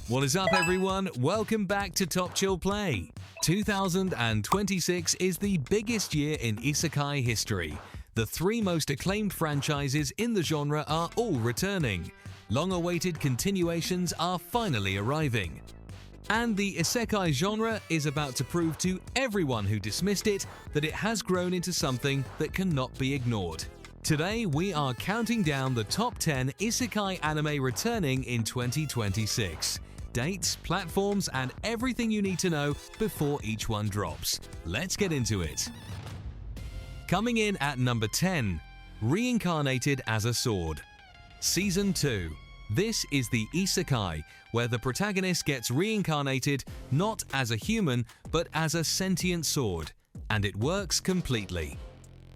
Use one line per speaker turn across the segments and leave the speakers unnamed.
What is up, everyone? Welcome back to Top Chill Play. 2026 is the biggest year in Isekai history. The three most acclaimed franchises in the genre are all returning. Long-awaited continuations are finally arriving. And the Isekai genre is about to prove to everyone who dismissed it that it has grown into something that cannot be ignored. Today, we are counting down the top 10 Isekai anime returning in 2026. Dates, platforms, and everything you need to know before each one drops. Let's get into it. Coming in at number 10, Reincarnated as a Sword. Season 2. This is the Isekai, where the protagonist gets reincarnated not as a human, but as a sentient sword, and it works completely.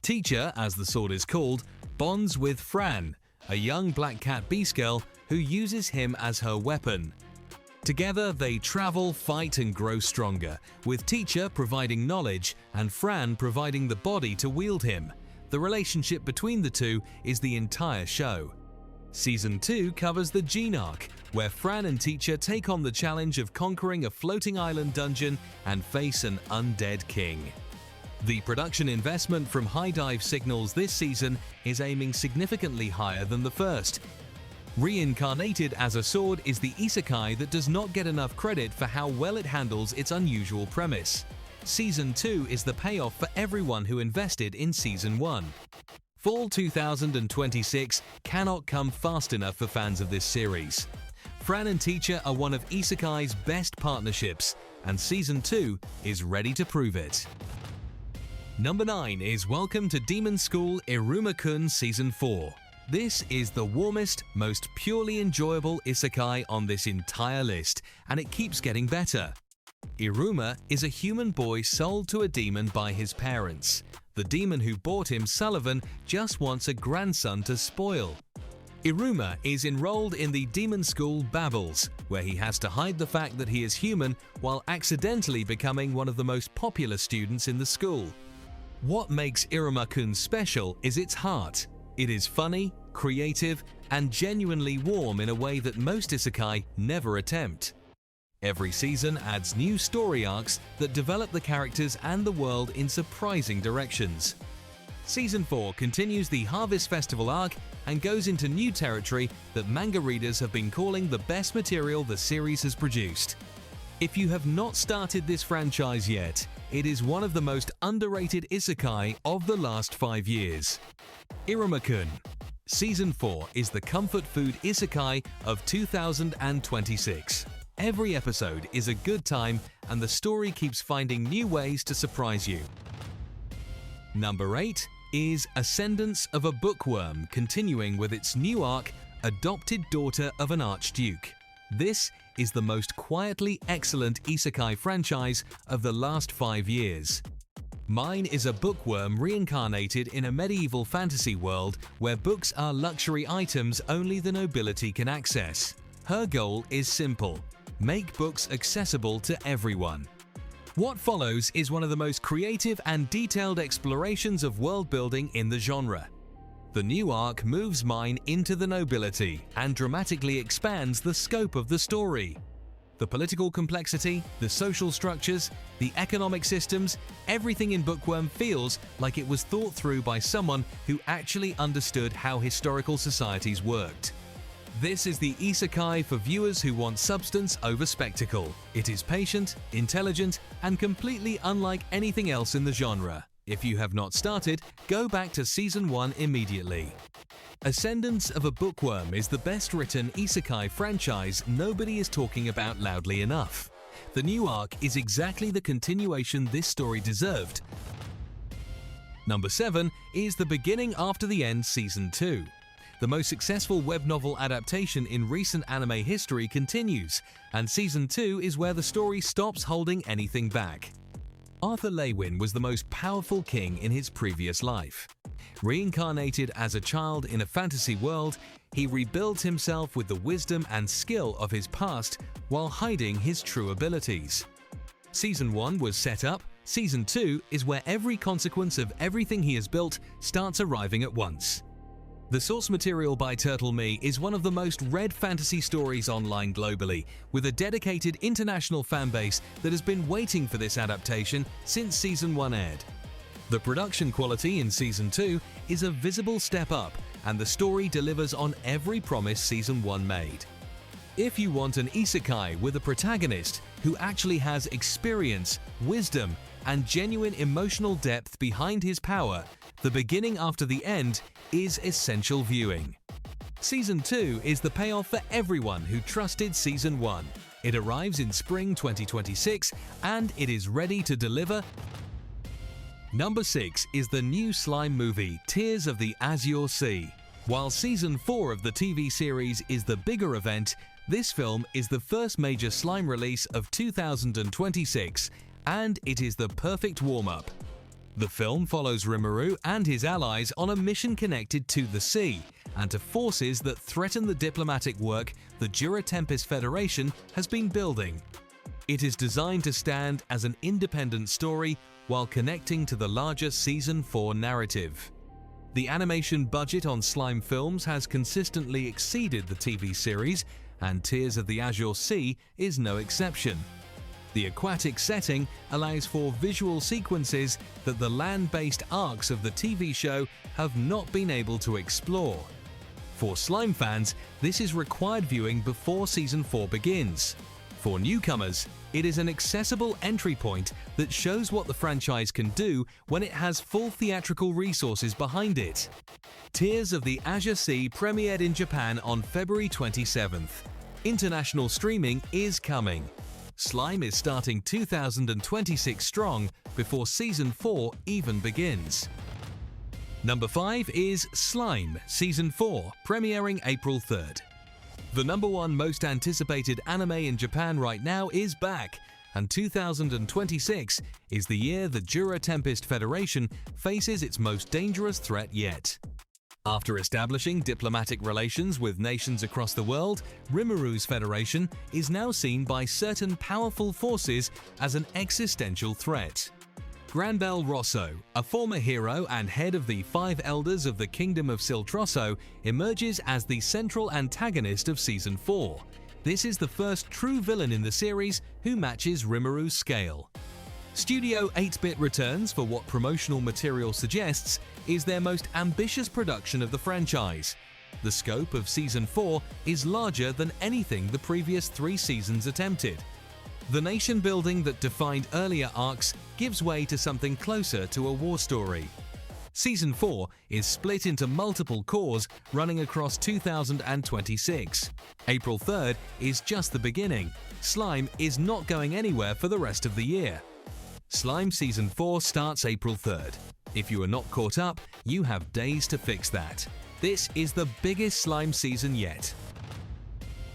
Teacher, as the sword is called, bonds with Fran, a young black cat beast girl who uses him as her weapon. Together, they travel, fight, and grow stronger, with Teacher providing knowledge and Fran providing the body to wield him. The relationship between the two is the entire show. Season 2 covers the Gene arc, where Fran and Teacher take on the challenge of conquering a floating island dungeon and face an undead king. The production investment from High Dive Signals this season is aiming significantly higher than the first. Reincarnated as a Sword is the Isekai that does not get enough credit for how well it handles its unusual premise. Season 2 is the payoff for everyone who invested in Season 1. Fall 2026 cannot come fast enough for fans of this series. Fran and Teacher are one of Isekai's best partnerships, and Season 2 is ready to prove it. Number 9 is Welcome to Demon School Iruma-kun Season 4. This is the warmest, most purely enjoyable isekai on this entire list, and it keeps getting better. Iruma is a human boy sold to a demon by his parents. The demon who bought him, Sullivan, just wants a grandson to spoil. Iruma is enrolled in the demon school Babbles, where he has to hide the fact that he is human while accidentally becoming one of the most popular students in the school. What makes Iruma-kun special is its heart. It is funny, creative, and genuinely warm in a way that most isekai never attempt. Every season adds new story arcs that develop the characters and the world in surprising directions. Season 4 continues the Harvest Festival arc and goes into new territory that manga readers have been calling the best material the series has produced. If you have not started this franchise yet, it is one of the most underrated isekai of the last 5 years. Iruma-kun. Season 4 is the comfort food isekai of 2026. Every episode is a good time and the story keeps finding new ways to surprise you. Number 8 is Ascendance of a Bookworm, continuing with its new arc, Adopted Daughter of an Archduke. This is the most quietly excellent isekai franchise of the last 5 years. Mine is a bookworm reincarnated in a medieval fantasy world where books are luxury items only the nobility can access. Her goal is simple: make books accessible to everyone. What follows is one of the most creative and detailed explorations of world building in the genre. The new arc moves Mine into the nobility and dramatically expands the scope of the story. The political complexity, the social structures, the economic systems, everything in Bookworm feels like it was thought through by someone who actually understood how historical societies worked. This is the isekai for viewers who want substance over spectacle. It is patient, intelligent, and completely unlike anything else in the genre. If you have not started, go back to Season 1 immediately. Ascendance of a Bookworm is the best written isekai franchise nobody is talking about loudly enough. The new arc is exactly the continuation this story deserved. Number 7 is The Beginning After the End Season 2. The most successful web novel adaptation in recent anime history continues, and Season 2 is where the story stops holding anything back. Arthur Lewin was the most powerful king in his previous life. Reincarnated as a child in a fantasy world, he rebuilds himself with the wisdom and skill of his past while hiding his true abilities. Season 1 was set up, Season 2 is where every consequence of everything he has built starts arriving at once. The source material by Turtle Me is one of the most read fantasy stories online globally, with a dedicated international fanbase that has been waiting for this adaptation since Season 1 aired. The production quality in Season 2 is a visible step up, and the story delivers on every promise Season 1 made. If you want an isekai with a protagonist who actually has experience, wisdom, and genuine emotional depth behind his power, the beginning after the end is essential viewing. Season 2 is the payoff for everyone who trusted Season 1. It arrives in spring 2026 and it is ready to deliver. Number 6 is the new slime movie Tears of the Azure Sea. While Season 4 of the TV series is the bigger event, this film is the first major slime release of 2026, and it is the perfect warm-up. The film follows Rimuru and his allies on a mission connected to the sea and to forces that threaten the diplomatic work the Jura Tempest Federation has been building. It is designed to stand as an independent story while connecting to the larger Season 4 narrative. The animation budget on slime films has consistently exceeded the TV series, and Tears of the Azure Sea is no exception. The aquatic setting allows for visual sequences that the land-based arcs of the TV show have not been able to explore. For slime fans, this is required viewing before Season 4 begins. For newcomers, it is an accessible entry point that shows what the franchise can do when it has full theatrical resources behind it. Tears of the Azure Sea premiered in Japan on February 27th. International streaming is coming. Slime is starting 2026 strong before Season 4 even begins. Number 5 is Slime Season 4, premiering April 3rd. The number 1 most anticipated anime in Japan right now is back, and 2026 is the year the Jura Tempest Federation faces its most dangerous threat yet. After establishing diplomatic relations with nations across the world, Rimuru's federation is now seen by certain powerful forces as an existential threat. Granbel Rosso, a former hero and head of the 5 Elders of the Kingdom of Siltrosso, emerges as the central antagonist of Season 4. This is the first true villain in the series who matches Rimuru's scale. Studio 8-Bit returns for what promotional material suggests is their most ambitious production of the franchise. The scope of Season 4 is larger than anything the previous 3 seasons attempted. The nation building that defined earlier arcs gives way to something closer to a war story. Season 4 is split into multiple cores running across 2026. April 3rd is just the beginning. Slime is not going anywhere for the rest of the year. Slime Season 4 starts April 3rd. If you are not caught up, you have days to fix that. This is the biggest slime season yet.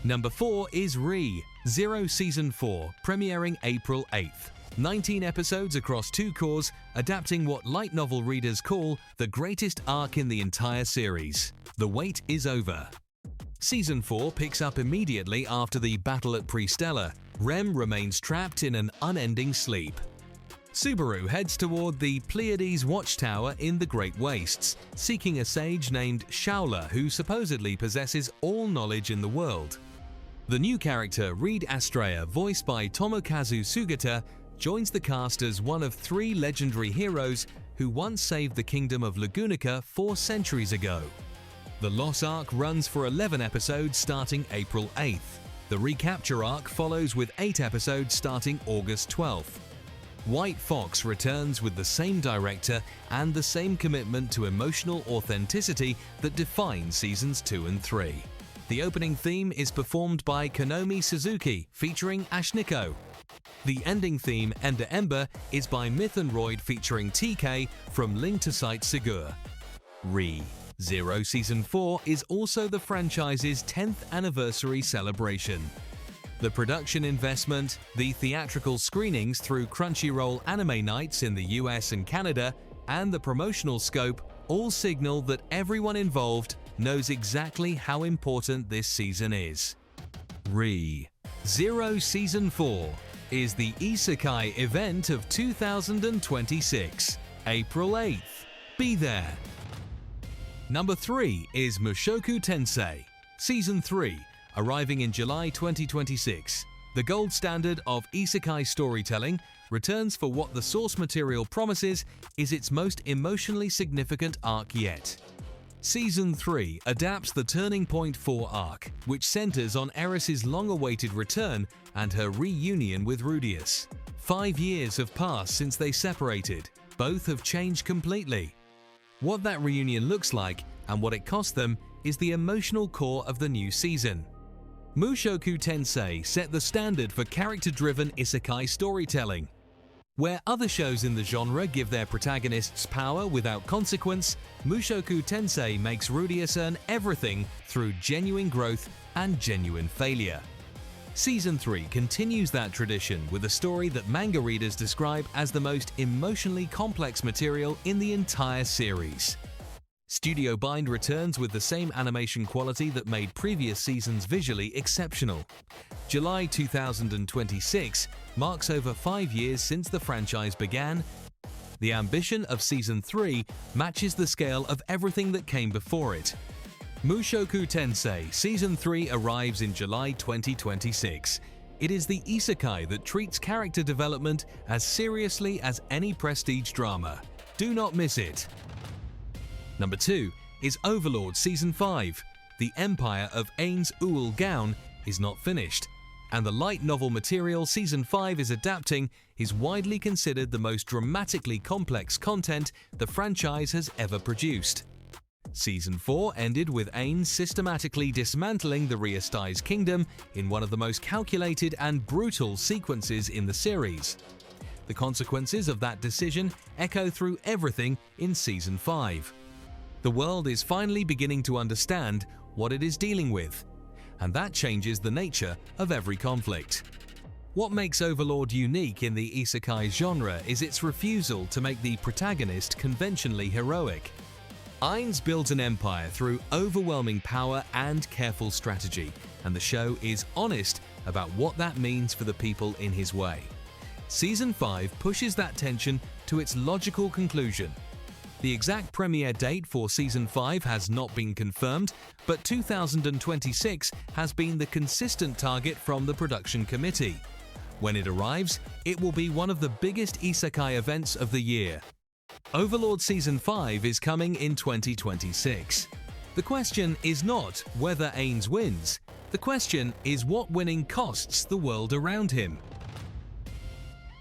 Number 4 is ReZero Season 4, premiering April 8th. 19 episodes across 2 cores, adapting what light novel readers call the greatest arc in the entire series. The wait is over. Season 4 picks up immediately after the battle at Prestella. Rem remains trapped in an unending sleep. Subaru heads toward the Pleiades Watchtower in the Great Wastes, seeking a sage named Shaula who supposedly possesses all knowledge in the world. The new character, Reed Astrea, voiced by Tomokazu Sugata, joins the cast as one of 3 legendary heroes who once saved the kingdom of Lagunica 4 centuries ago. The Loss arc runs for 11 episodes starting April 8th. The Recapture arc follows with 8 episodes starting August 12th. White Fox returns with the same director and the same commitment to emotional authenticity that defines Seasons 2 and 3. The opening theme is performed by Konomi Suzuki, featuring Ashniko. The ending theme, Ender Ember, is by Myth and Royd featuring TK from Link to Sight Segura. ReZero Season 4 is also the franchise's 10th anniversary celebration. The production investment, the theatrical screenings through Crunchyroll Anime Nights in the US and Canada, and the promotional scope all signal that everyone involved knows exactly how important this season is. ReZero Season 4 is the Isekai event of 2026, April 8th. Be there! Number 3 is Mushoku Tensei, Season 3, arriving in July 2026. The gold standard of Isekai storytelling returns for what the source material promises is its most emotionally significant arc yet. Season 3 adapts the Turning Point 4 arc, which centers on Eris's long-awaited return and her reunion with Rudeus. 5 years have passed since they separated. Both have changed completely. What that reunion looks like and what it cost them is the emotional core of the new season. Mushoku Tensei set the standard for character-driven isekai storytelling. Where other shows in the genre give their protagonists power without consequence, Mushoku Tensei makes Rudeus earn everything through genuine growth and genuine failure. Season 3 continues that tradition with a story that manga readers describe as the most emotionally complex material in the entire series. Studio Bind returns with the same animation quality that made previous seasons visually exceptional. July 2026 marks over 5 years since the franchise began. The ambition of Season 3 matches the scale of everything that came before it. Mushoku Tensei Season 3 arrives in July 2026. It is the isekai that treats character development as seriously as any prestige drama. Do not miss it. Number 2 is Overlord Season 5. The Empire of Ain's Uul Gaon is not finished, and the light novel material Season 5 is adapting is widely considered the most dramatically complex content the franchise has ever produced. Season 4 ended with Ain systematically dismantling the Riastai's kingdom in one of the most calculated and brutal sequences in the series. The consequences of that decision echo through everything in Season 5. The world is finally beginning to understand what it is dealing with, and that changes the nature of every conflict. What makes Overlord unique in the isekai genre is its refusal to make the protagonist conventionally heroic. Ain's built an empire through overwhelming power and careful strategy, and the show is honest about what that means for the people in his way. Season 5 pushes that tension to its logical conclusion. The exact premiere date for Season 5 has not been confirmed, but 2026 has been the consistent target from the production committee. When it arrives, it will be one of the biggest isekai events of the year. Overlord Season 5 is coming in 2026. The question is not whether Ain's wins. The question is what winning costs the world around him.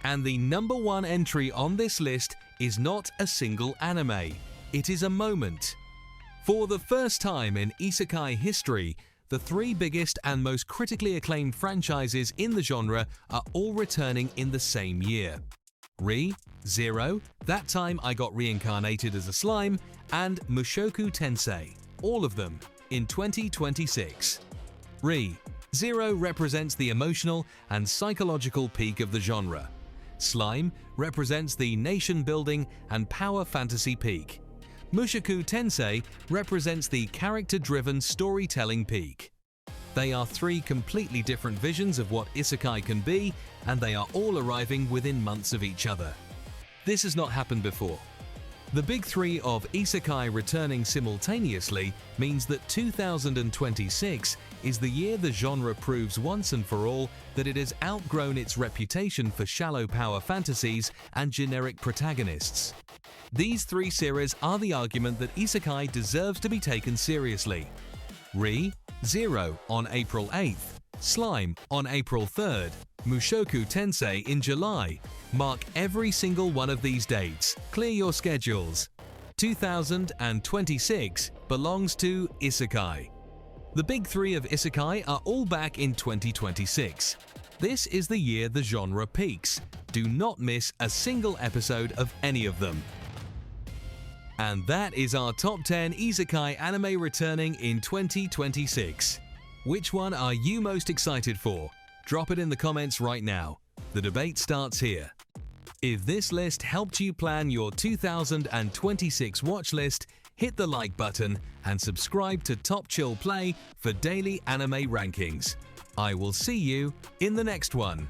And the number 1 entry on this list is not a single anime. It is a moment. For the first time in isekai history, the 3 biggest and most critically acclaimed franchises in the genre are all returning in the same year. ReZero, That Time I Got Reincarnated as a Slime, and Mushoku Tensei, all of them in 2026. ReZero represents the emotional and psychological peak of the genre. Slime represents the nation-building and power fantasy peak. Mushoku Tensei represents the character-driven storytelling peak. They are 3 completely different visions of what isekai can be, and they are all arriving within months of each other. This has not happened before. The big 3 of isekai returning simultaneously means that 2026 is the year the genre proves once and for all that it has outgrown its reputation for shallow power fantasies and generic protagonists. These 3 series are the argument that isekai deserves to be taken seriously. ReZero on April 8th, Slime on April 3rd, Mushoku Tensei in July. Mark every single one of these dates. Clear your schedules. 2026 belongs to isekai. The big 3 of isekai are all back in 2026. This is the year the genre peaks. Do not miss a single episode of any of them. And that is our top 10 isekai anime returning in 2026. Which one are you most excited for? Drop it in the comments right now. The debate starts here. If this list helped you plan your 2026 watch list, hit the like button and subscribe to Top Chill Play for daily anime rankings. I will see you in the next one.